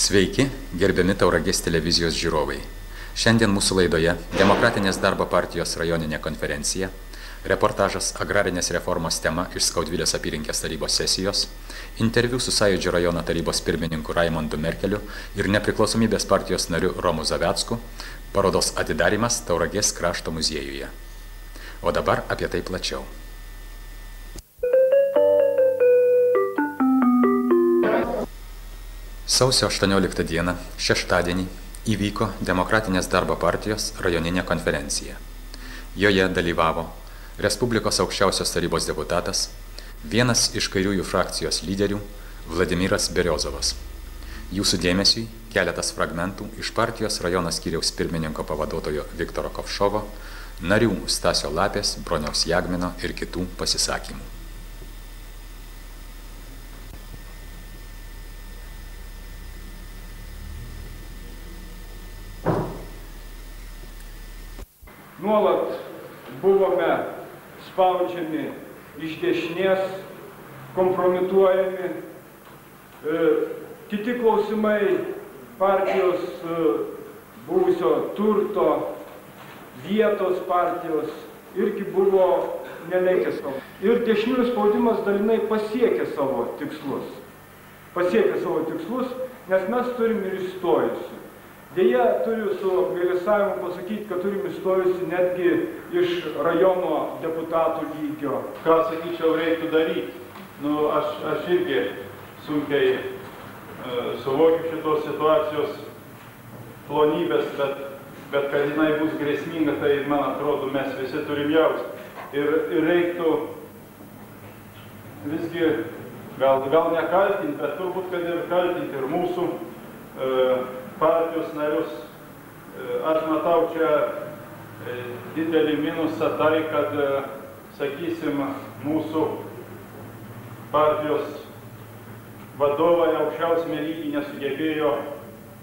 Sveiki, gerbiami Tauragės televizijos žiūrovai. Šiandien mūsų laidoje Demokratinės darbo partijos rajoninė konferencija, reportažas agrarinės reformos tema iš Skaudvilės apylinkės tarybos sesijos, interviu su Sąjūdžio rajono tarybos pirmininku Raimondu Merkeliu ir Nepriklausomybės partijos nariu Romu Zavecku, parodos atidarimas Tauragės krašto muziejuje. O dabar apie tai plačiau. Sausio 18 dieną, šeštadienį, įvyko Demokratinės darbo partijos rajoninė konferencija. Joje dalyvavo Respublikos aukščiausios tarybos deputatas, vienas iš kairiųjų frakcijos lyderių Vladimiras Beriozovas. Jūsų dėmesiui keletas fragmentų iš partijos rajono skyriaus pirmininko pavaduotojo Viktoro Kovšovo, narių Stasio Lapės, Broniaus Jagmino ir kitų pasisakymų. Nuolat buvome spaudžiami iš dešinės, kompromituojami. Kiti klausimai partijos buvusio turto, vietos partijos irgi buvo neleikė savo. Ir dešiniųjų spaudimas dalinai pasiekė savo tikslus. Nes mes turim ir įstojusių. Deja, turiu su apgailestavimu pasakyti, kad turim įstojusi netgi iš rajono deputatų lygio. Ką, sakyčiau, reiktų daryti? Aš irgi sunkiai suvokiu šitos situacijos plonybės, bet kad jinai bus grėsminga, tai, man atrodo, mes visi turim jausti. Ir reiktų visgi, gal nekaltinti, bet turbūt, kad ir kaltinti ir mūsų partijos narius. Aš matau čia didelį minusą tai, kad, sakysim, mūsų partijos vadovai aukščiausiame lygyje nesugebėjo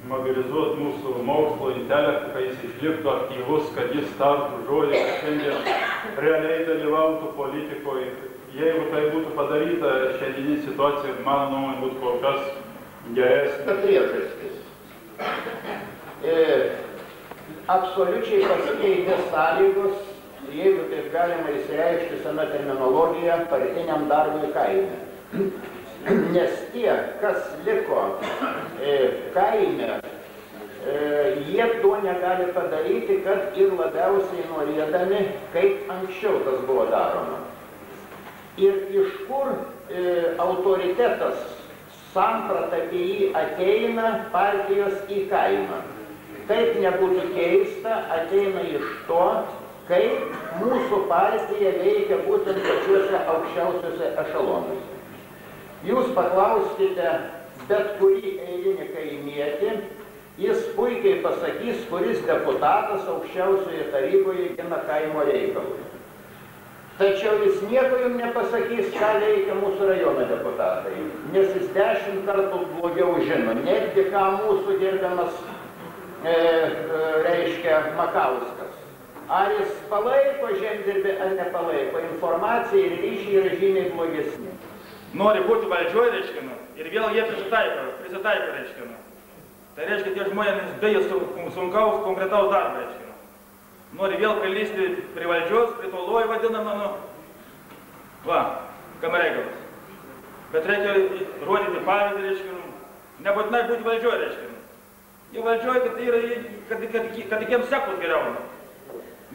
mobilizuoti mūsų mokslo intelektą, kad jis išliktų aktyvus, kad jis tartų žodį, kad šiandien realiai dalyvautų politikoje. Jeigu tai būtų padaryta, šiandieninė situacija, mano nuomonė, būtų kol kas geresnė. Priežastis. Absoliučiai pasikeitė sąlygos, jeigu taip galima įsireikšti sena terminologija, partiniam darbui kaime. Nes tie, kas liko kaime, jie to negali padaryti, kad ir labiausiai norėdami, kaip anksčiau tas buvo daroma. Ir iš kur autoritetas, samprata apie jį ateina partijos į kaimą. Kaip nebūtų keista, ateina iš to, kaip mūsų partija veikia būtent pačiuose aukščiausiuose ešalonuose. Jūs paklauskite bet kurį eilinį kaimietį, jis puikiai pasakys, kuris deputatas aukščiausioje taryboje gina kaimo reikalus. Tačiau jis nieko jums nepasakys, ką veikia mūsų rajono deputatai, nes jis 10 kartų blogiau žino, netgi ką mūsų gerbiamas reiškia Makauskas. Ar jis palaiko žemdirbį ar nepalaiko, informacija ir ryšiai yra žymiai blogesni. Nori būti valdžioje, reiškia, ir vėl jie prisitaiko, reiškia. Tai reiškia, tie žmonės beje sunkaus, konkretaus darbo, reiškia. Nori vėl prilysti prie valdžios, prie to lojų vadinamą, kam reikalas. Bet reikia rodyti pavyzdį, reiškia, nebūtinai būti valdžioje, reiškia. Jie valdžioje, kad jiems seklus geriau.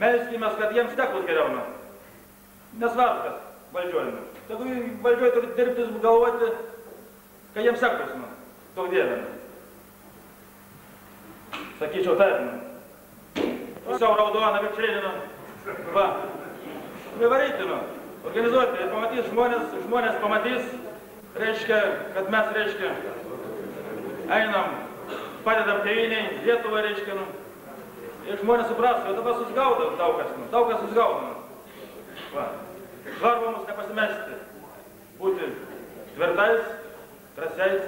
Melskimės, kad jiems seklus geriau. Nesvarbu, kas valdžioje. Tegu valdžioje turi dirbti, galvoti, kad jiems seklus, daug dievė. Sakyčiau taip, pusiau raudoną vikšrėliną. Varyti, organizuoti, pamatys žmonės pamatys, reiškia, kad mes, reiškia, einam, padedam tėviniai, Lietuvą, reiškia, ir žmonės supras, kad dabar susigaudo daug kas susigaudo. Svarbu mums nepasimesti, būti tvirtais, drąsiais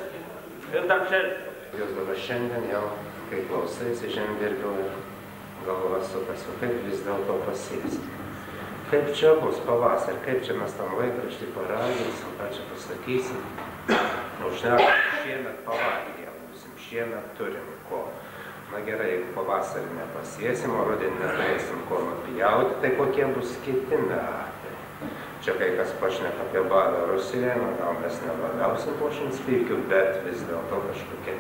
ir darbščiais. Jūs dabar šiandien jau, kai klausaisi žemdirbių, galva sukasi, kaip vis dėlto pasėsti. Kaip čia bus pavasarį, kaip čia mes tam laikraštį paraginsim, ką čia pasakysim. Šiemet pavalgė būsim šiemet turim ko. Na gerai, jeigu pavasarį nepasėsim, o rudenį neturėsim ko nupjauti, tai kokie bus kiti metai. Čia kai kas pašneka apie badą Rusijoje, gal mes nebadausim po Šinspykių, bet vis dėlto kažkokia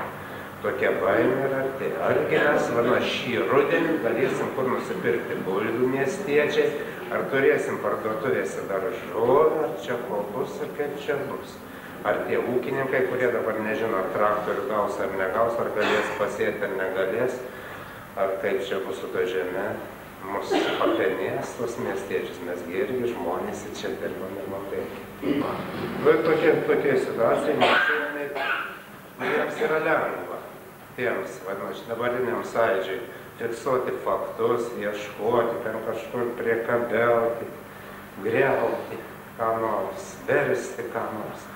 tokia baimė ir artėja. Argi mes šį rudenį galėsim kur nusipirkti bulvių miestiečiai, ar turėsim parduotuvėse daržovių, ar čia ko bus ir kaip čia bus. Ar tie ūkininkai, kurie dabar nežino, ar traktorių gaus ar negaus, ar galės pasėti ar negalės, ar kaip čia bus su ta žeme, mus papenės tos miestiečius, mesgi irgi žmonės ir čia dirbame labai. Ir tokie situacijai, jiems yra lengva, tiems, dabariniam sąjūdžiui, fiksuoti faktus, ieškoti, ten kažkur priekabelti, griauti, ką nors, versti ką nors.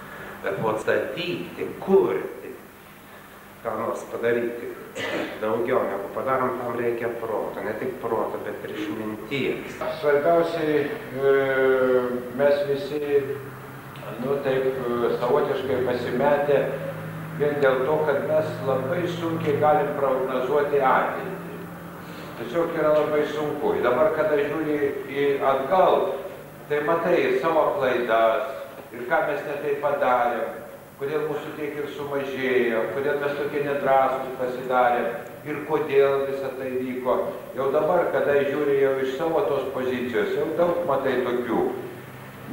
Bet atstatyti, kurti, ką nors padaryti daugiau negu padarom, tam reikia proto, ne tik proto, bet ir išminties. Svarbiausiai mes visi, taip savotiškai pasimetę vien dėl to, kad mes labai sunkiai galim prognozuoti ateitį. Tiesiog yra labai sunku. Dabar, kada žiūri atgal, tai matai ir savo klaidas, ir ką mes ne taip padarėm, kodėl mūsų tiek ir sumažėjo, kodėl mes tokie nedrąsūs pasidarėm ir kodėl visą tai vyko. Jau dabar, kada žiūri jau iš savo tos pozicijos, jau daug matai tokių.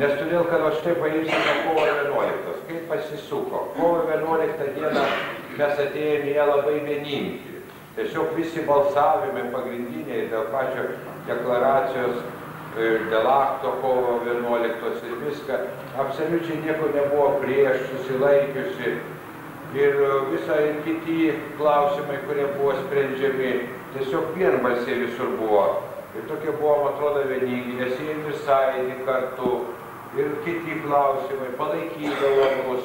Nes todėl, kad štai paimsime kovo 11, kaip pasisuko. Kovo 11 dieną mes atėjome į ją labai vieningi. Tiesiog visi balsavimai pagrindiniai dėl pačio deklaracijos, dėl akto kovo 11 ir viską, absoliučiai nieko nebuvo prieš, susilaikiusi. Ir visai kiti klausimai, kurie buvo sprendžiami, tiesiog vienbalsiai visur buvo. Ir tokie buvom, atrodo, vieningi, nes jie visai kartu. Ir kiti klausimai palaikydavo mus,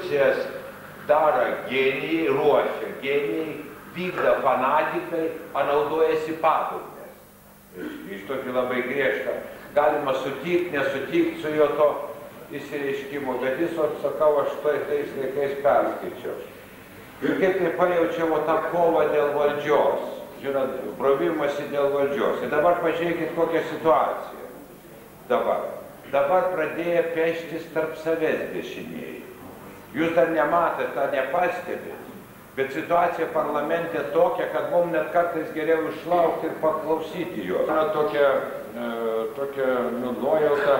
nes daro genijai, ruošia genijai, vykda fanatikai, naudojasi padugnės. Iš tokį labai griežtą. Galima sutikti, nesutikti su jo to įsireiškimo, bet jis, sakau, aš tais laikais perskaičiau. Ir kaip tai pajaučiavo tą kovą dėl valdžios, žinot, brovimasi dėl valdžios. Ir dabar pažiūrėkit kokią situaciją. Dabar pradėjo peštis tarp savęs dešinieji. Jūs dar nematot, tą nepastebėt. Bet situacija parlamente tokia, kad mums net kartais geriau išlaukti ir paklausyti jo. Yra tokia nuojauta,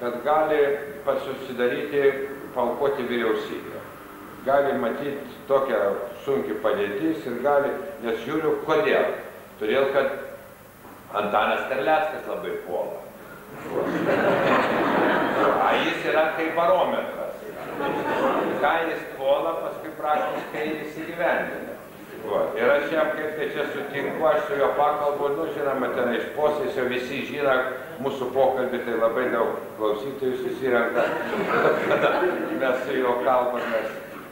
kad gali susidaryti, paaukoti vyriausybę. Gali matyti tokią sunkią padėtis ir gali, nes žiūriu, kodėl. Todėl, kad Antanas Terleckas labai puola. Jis yra kaip barometras. Ką jis puola, paskui praktiškai jis įgyvendina. Ir aš jam kaip tai čia sutinku, aš su jo pakalbu, žinoma, ten iš posėdžio visi žino mūsų pokalbį, tai labai daug klausytojų susirenka, kada mes su jo kalbamės.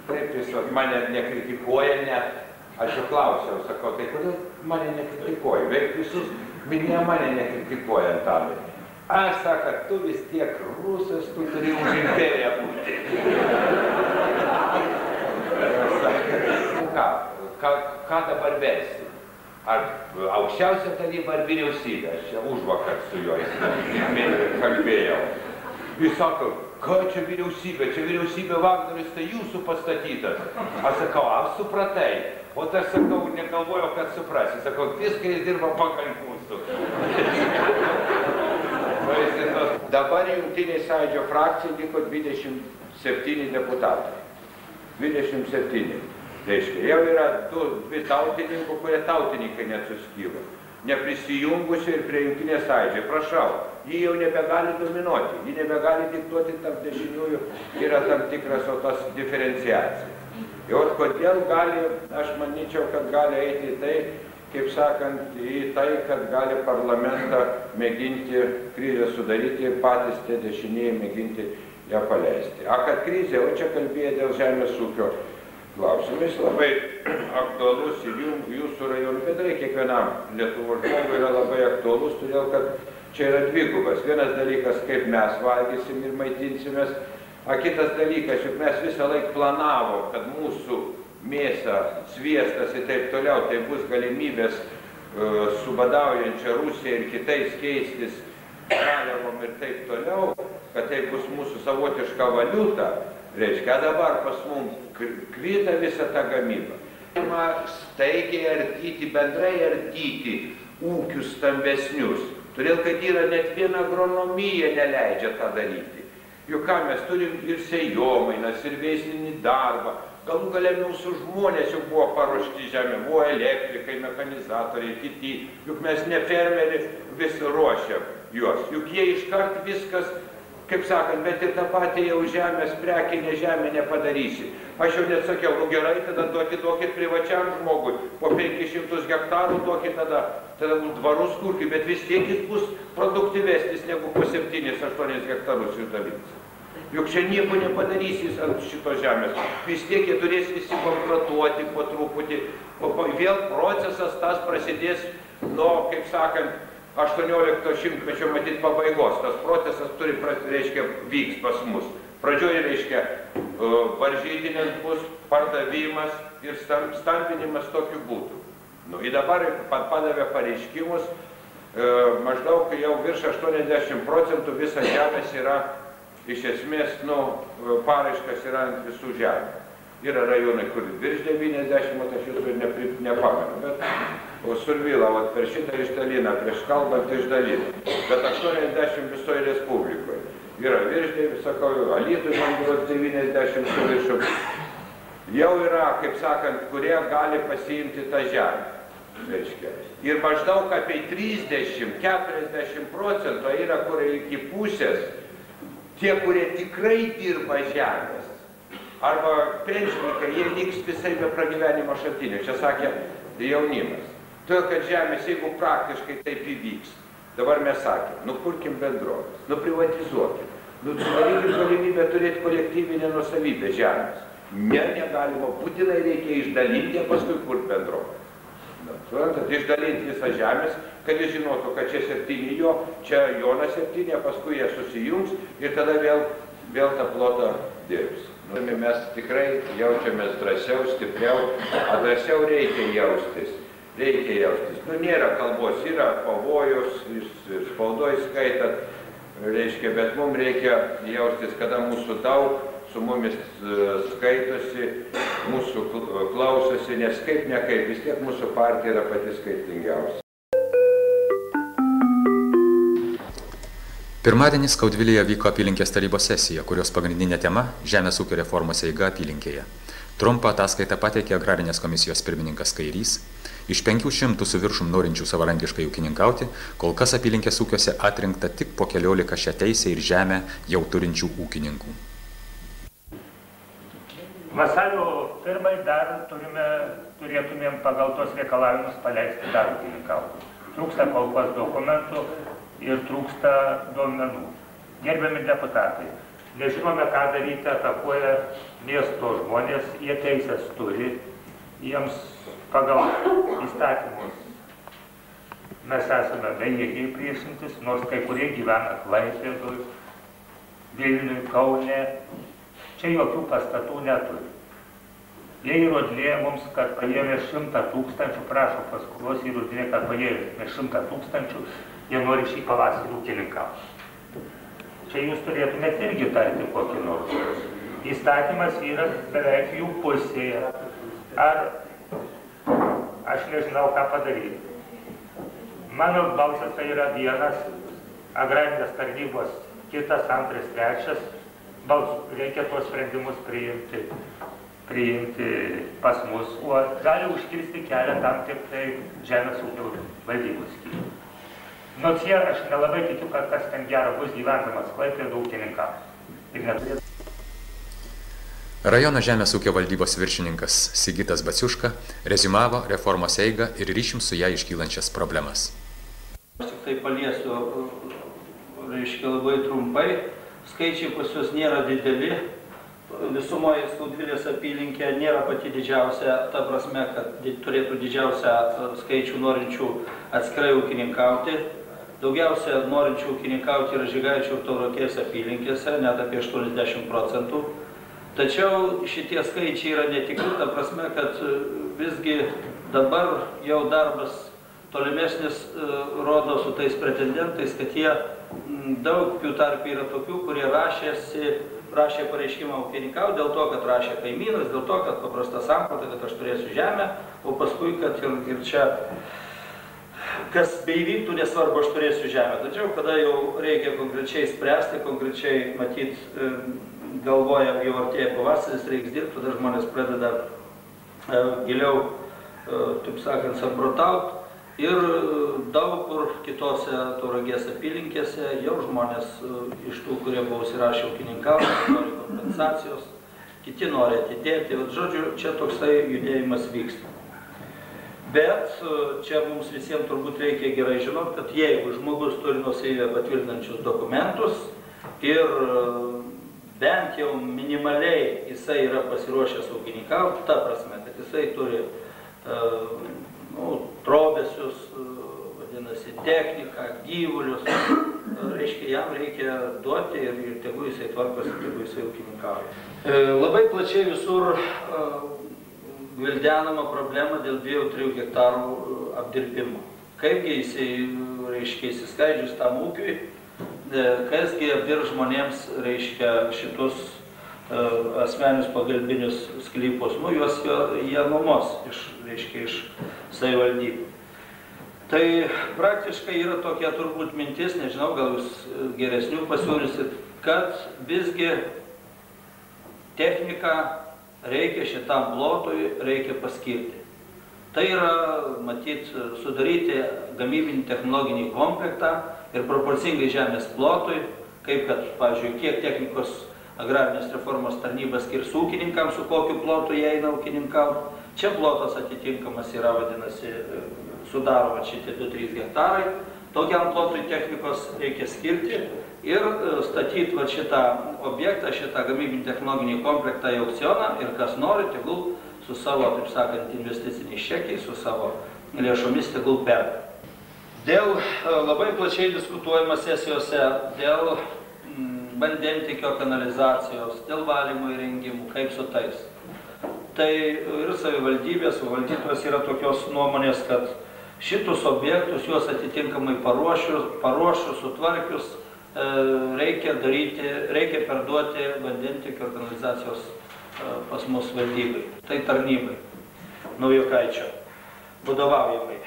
Taip jis mane nekritikuoja net, aš jo klausiau, sakau, tai kodėl mane nekritikuoja? Veik visus minėjo mane nekritikuoja Antanai. Aš sako, tu vis tiek rusas, tu turi už imperiją būti. Ką dabar versi? Ar aukščiausia taryba ar vyriausybė? Aš čia užvakar su juo kalbėjau. Jis sako, ką čia vyriausybė? Čia vyriausybė Vagneris, tai jūsų pastatytas. Aš sakau, aš supratai. O aš sakau, negalvojau, kad suprasi. Sakau, viską jis dirba pagal mūsų. Dabar Jungtinė Sąjūdžio frakcija liko 27 deputatai. 27. Reiškia, jau yra dvi tautininkų, kurie tautininkai nesuskyla. Neprisijungusi ir prie Jungtinės Sąjūdžio. Prašau, jį jau nebegali dominuoti, jį nebegali diktuoti tarp dešiniųjų, yra tam tikras tos diferenciacija. Ir kodėl gali, aš manyčiau, kad gali eiti į tai, kaip sakant, į tai, kad gali parlamentą mėginti krizę sudaryti ir patys tie dešinieji mėginti ją paleisti. Kad krizė, o čia kalbėjo dėl žemės ūkio klausimais, labai aktualus ir jūsų rajonų, bet kiekvienam Lietuvos žmogui yra labai aktualus, todėl kad čia yra dvigubas. Vienas dalykas, kaip mes valgysim ir maitinsimės, kitas dalykas, juk mes visą laiką planavom, kad mūsų mėsa, sviestas ir taip toliau, tai bus galimybės su badaujančia Rusija ir kitais keistis žaliavom ir taip toliau, kad tai bus mūsų savotiška valiuta, reiškia, dabar pas mums krita visą tą gamybą. Staigiai ardyti, bendrai ardyti ūkius stambesnius, todėl kad yra net viena agronomija neleidžia tą daryti. Juk ką mes turim ir sėjomainas, ir veislinį darbą, galų gale mūsų žmonės jau buvo paruošti žemė, buvo elektrikai, mechanizatoriai, kiti, juk mes ne fermerį vis ruošiam juos, juk jie iškart viskas, kaip sakant, bet ir tą patį jau žemės, prekinę žemę nepadarysi. Aš jau net sakiau, nu gerai, tada duokit privačiam žmogui, po 500 hektarų duokit tada dvarus kurkit, bet vis tiek jis bus produktyvesnis negu po 7-8 hektarus išdalinti. Juk čia nieko nepadarysi ant šito žemės. Vis tiek jie turės visi bankrutuoti po truputį. Vėl procesas tas prasidės nuo, kaip sakant, 18 šimtmečio matyt pabaigos. Tas procesas turi, reiškia, vyks pas mus. Pradžioje, reiškia, varžytinės bus pardavimas ir stampinimas tokiu būdu. Nu, ir dabar padavė pareiškimus, maždaug jau virš 80% visas žemės yra, iš esmės, nu, paraiškas yra ant visų žemė. Yra rajonai, kur virš 90, aš jūsų nepamenu, bet Survila, per šitą išdalina, prieš kalbant išdalina, bet 80 visoje Respublikoje. Yra virš, sakau, Alytui man buvo 90 su viršum. Jau yra, kaip sakant, kurie gali pasiimti tą žemę. Reiškia. Ir maždaug apie 30-40% yra, kur iki pusės, tie, kurie tikrai dirba žemės, arba pensininkai, jie liks visai be pragyvenimo šaltinio. Čia sakė jaunimas. Todėl, kad žemės, jeigu praktiškai taip įvyks, dabar mes sakėm, nu kurkim bendrovės, nu privatizuokim, nu sudarykim galimybę turėti kolektyvinę nuosavybę žemės. Negalima, būtinai reikia išdalinti, paskui kur bendrovę. Suprantat, išdalinti visą žemės, kad jis žinotų, kad čia 7 jo, čia Jonas 7, paskui jie susijungs ir tada vėl tą plotą dirbs. Mes tikrai jaučiamės drąsiau, stipriau, o drąsiau reikia jaustis. Reikia jaustis. Nu, nėra kalbos, yra pavojus, spaudoj skaitat, reiškia, bet mums reikia jaustis, kada mūsų daug, su mumis skaitosi, mūsų klausosi, nes kaip nekaip, vis tiek mūsų partija yra pati skaitingiausia. Pirmadienį Skaudvilėje vyko apylinkės tarybos sesija, kurios pagrindinė tema – Žemės ūkio reformos eiga apylinkėje. Trumpą ataskaitą pateikė Agrarinės komisijos pirmininkas Kairys. Iš 500 su viršum norinčių savarankiškai ūkininkauti, kol kas apylinkės ūkiuose atrinkta tik po 14 šią teisę ir žemę jau turinčių ūkininkų. Vasario 1 dar turėtumėm pagal tos reikalavimus paleisti dar ūkininkauti. Trūksta kol kas dokumentų ir trūksta duomenų. Gerbiami deputatai, nežinome, ką daryti, atakuoja miesto žmonės, jie teisės turi, jiems pagal įstatymus mes esame bejėgiai priešintis, nors kai kurie gyvena Klaipėdoj, Vilniuj, Kaune, čia jokių pastatų neturi. Jie įrodinėja mums, kad paėmė 100 000, prašo paskolos įrodinėja, kad paėmė 100 000, jie nori šį pavasarį ūkininkauti. Čia jūs turėtumėte irgi tarti kokį nors. Įstatymas yra beveik jų pusėje. Ar aš nežinau, ką padaryti. Mano balsas tai yra vienas, agrarinės tarnybos kitas, antras, trečias. Reikia tuos sprendimus priimti pas mus, o gali užkirsti kelią tam tik tai Žemės ūkio valdybos skyriui. Nors jie, aš nelabai tikiu, kad kas ten gero bus gyvendamas Klaipėdoj ūkininkams. Rajono Žemės ūkio valdybos viršininkas Sigitas Baciuška reziumavo reformos eigą ir ryšim su ją iškylančias problemas. Aš tik tai paliesiu, reiškia, labai trumpai. Skaičiai pas jūs nėra dideli. Visumoje Skaudvilės apylinkė nėra pati didžiausia, ta prasme, kad turėtų didžiausią skaičių norinčių atskirai ūkininkauti. Daugiausia norinčių ūkininkauti yra Žygaičių ir Tauragės apylinkėse, net apie 80%. Tačiau šitie skaičiai yra netikri, ta prasme, kad visgi dabar jau darbas tolimesnis rodo su tais pretendentais, kad jie daug jų tarp yra tokių, kurie rašė pareiškimą ūkininkauti dėl to, kad rašė kaimynas, dėl to, kad paprasta samprata, kad aš turėsiu žemę, o paskui, kad ir čia kas beįvyktų, nesvarbu, aš turėsiu žemę. Tačiau, kada jau reikia konkrečiai spręsti, konkrečiai matyti, galvoja, jau artėja pavasaris, reiks dirbti, tada žmonės pradeda giliau, taip sakant, samprotauti. Ir daug kur kitose Tauragės apylinkėse jau žmonės iš tų, kurie buvo užsirašę ūkininkauti, nori kompensacijos, kiti nori atidėti. Žodžiu, čia toksai judėjimas vyksta. Bet čia mums visiems turbūt reikia gerai žinoti, kad jeigu žmogus turi nuosavybę patvirtinančius dokumentus ir bent jau minimaliai jisai yra pasiruošęs ūkininkauti, ta prasme, kad jisai turi trobesius, vadinasi, techniką, gyvulius, reiškia, jam reikia duoti ir tegu jisai tvarkosi, tegu jisai ūkininkauja. Labai plačiai visur gvildenama problema dėl 2-3 hektarų apdirbimo. Kaipgi jisai, reiškia, įsiskaidžius tam ūkiui, kasgi apdirb žmonėms, reiškia, šitus asmenius pagalbinius sklypus, juos jie nuomos iš savivaldybių. Tai praktiškai yra tokia turbūt mintis, nežinau, gal jūs geresnių pasiūlysit, kad visgi techniką reikia šitam plotui, reikia paskirti. Tai yra, matyt, sudaryti gamybinį technologinį komplektą ir proporcingai žemės plotui, kaip kad, pavyzdžiui, kiek technikos agrarinės reformos tarnyba skirs ūkininkams, su kokiu plotu jie eina ūkininkauti. Čia plotas atitinkamas yra, vadinasi, sudaro šitie 2-3 hektarai. Tokiam plotui technikos reikia skirti ir statyti šitą objektą, šitą gamybinį technologinį komplektą į aukcioną ir kas nori, tegul su savo, taip sakant, investiciniais čekiais, su savo lėšomis tegul perka. Dėl labai plačiai diskutuojama sesijose, dėl vandentiekio kanalizacijos, dėl valymo įrengimų, kaip su tais. Tai ir savivaldybės, valdytojas yra tokios nuomonės, kad šitus objektus, juos atitinkamai paruošus, sutvarkius, reikia perduoti vandentiekio ir kanalizacijos pas mus valdybai, tai tarnybai, Naujokaičio vadovaujamai.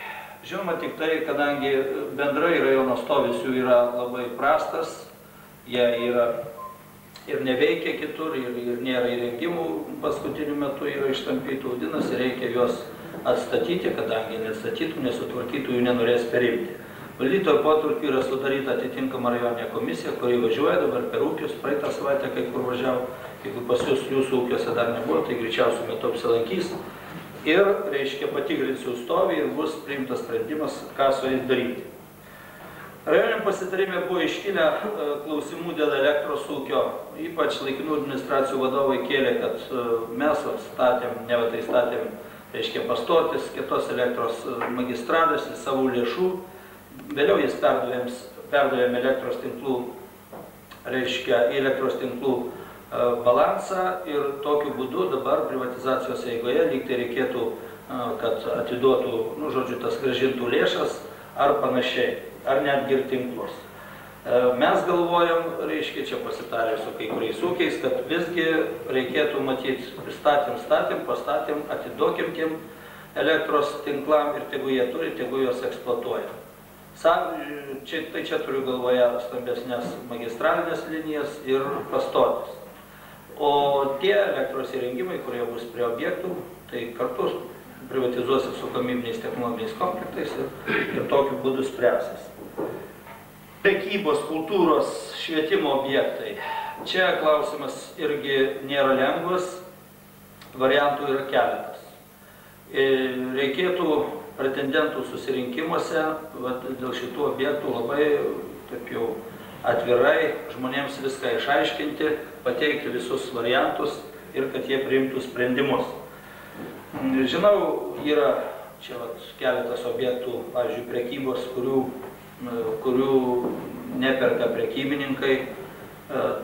Žinoma, tik tai, kadangi bendrai rajono stovis jų yra labai prastas, jie yra ir neveikia kitur, ir nėra įrengimų paskutiniu metu yra ištampytų, vadinasi, reikia juos atstatyti, kadangi neatstatytų, nesutvarkytų, jų nenorės perimti. Valdytojo potvarkiu yra sudaryta atitinkama rajoninė komisija, kuri važiuoja dabar per ūkius, praeitą savaitę kai kur važiavo, jeigu pas jūsų ūkiuose dar nebuvo, tai greičiausiai metu apsilankys. Ir, reiškia, patikrins jų stovį ir bus priimtas sprendimas, ką su jais daryti. Rajoniniam pasitarime buvo iškilę klausimų dėl elektros ūkio, ypač laikinų administracijų vadovai kėlė, kad mes statėm, reiškia, pastotis, kitos elektros magistralės į savų lėšų, vėliau jis perdavėm elektros tinklų, reiškia, elektros tinklų balansą ir tokiu būdu dabar privatizacijos eigoje lyg tai reikėtų, kad atiduotų, žodžiu, tas grąžintų lėšas ar panašiai, ar netgi ir tinklus. Mes galvojam, reiškia, čia pasitarė su kai kuriais ūkiais, kad visgi reikėtų matyti, pastatėm, atiduokim tiem elektros tinklam ir tegu jie turi, tegu juos eksploatuoja. Tai čia turiu galvoje stambesnės magistralinės linijas ir pastotis. O tie elektros įrengimai, kurie bus prie objektų, tai kartu privatizuosi su gamybiniais technologiniais komplektais ir tokiu būdu spręsis. Prekybos, kultūros, švietimo objektai. Čia klausimas irgi nėra lengvas, variantų yra keletas. Reikėtų pretendentų susirinkimuose dėl šitų objektų labai taip jau atvirai žmonėms viską išaiškinti, pateikti visus variantus ir kad jie priimtų sprendimus. Žinau, yra čia keletas objektų, pavyzdžiui, prekybos, kurių neperka prekybininkai,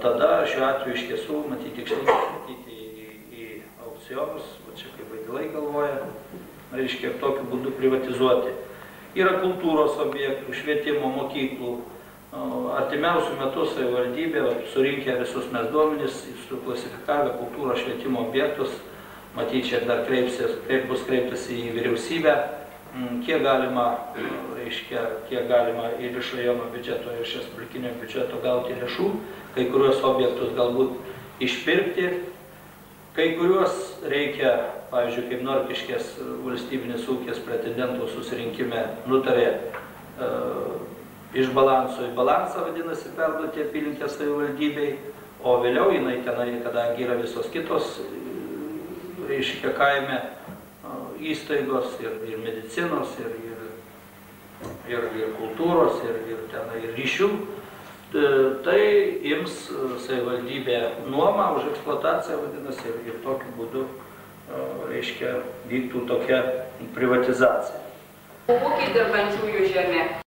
tada šiuo atveju iš tiesų matyti tikslingai matyti į aukcionus, va čia kaip Vaidilai galvoja, reiškia, tokiu būdu privatizuoti. Yra kultūros objektų, švietimo mokyklų. Artimiausių metų savivaldybė, surinkę visus mes duomenis, suklasifikavę kultūros švietimo objektus, matyt, čia dar bus kreiptas į vyriausybę, kiek galima, reiškia, kiek galima ir iš rajono biudžeto, ir iš respublikinio biudžeto gauti lėšų, kai kuriuos objektus galbūt išpirkti, kai kuriuos reikia, pavyzdžiui, kaip Norkiškės valstybinis ūkis pretendentų susirinkime nutarė iš balanso į balansą, vadinasi, perduoti apylinkės savivaldybei, o vėliau jinai tenai, kadangi yra visos kitos, reiškia, kaime įstaigos ir medicinos, ir kultūros, ir ryšių, tai ims savivaldybė nuomą už eksploataciją, vadinasi, ir tokiu būdu, reiškia, vyktų tokia privatizacija. Ūkiai dirbančiųjų žemė.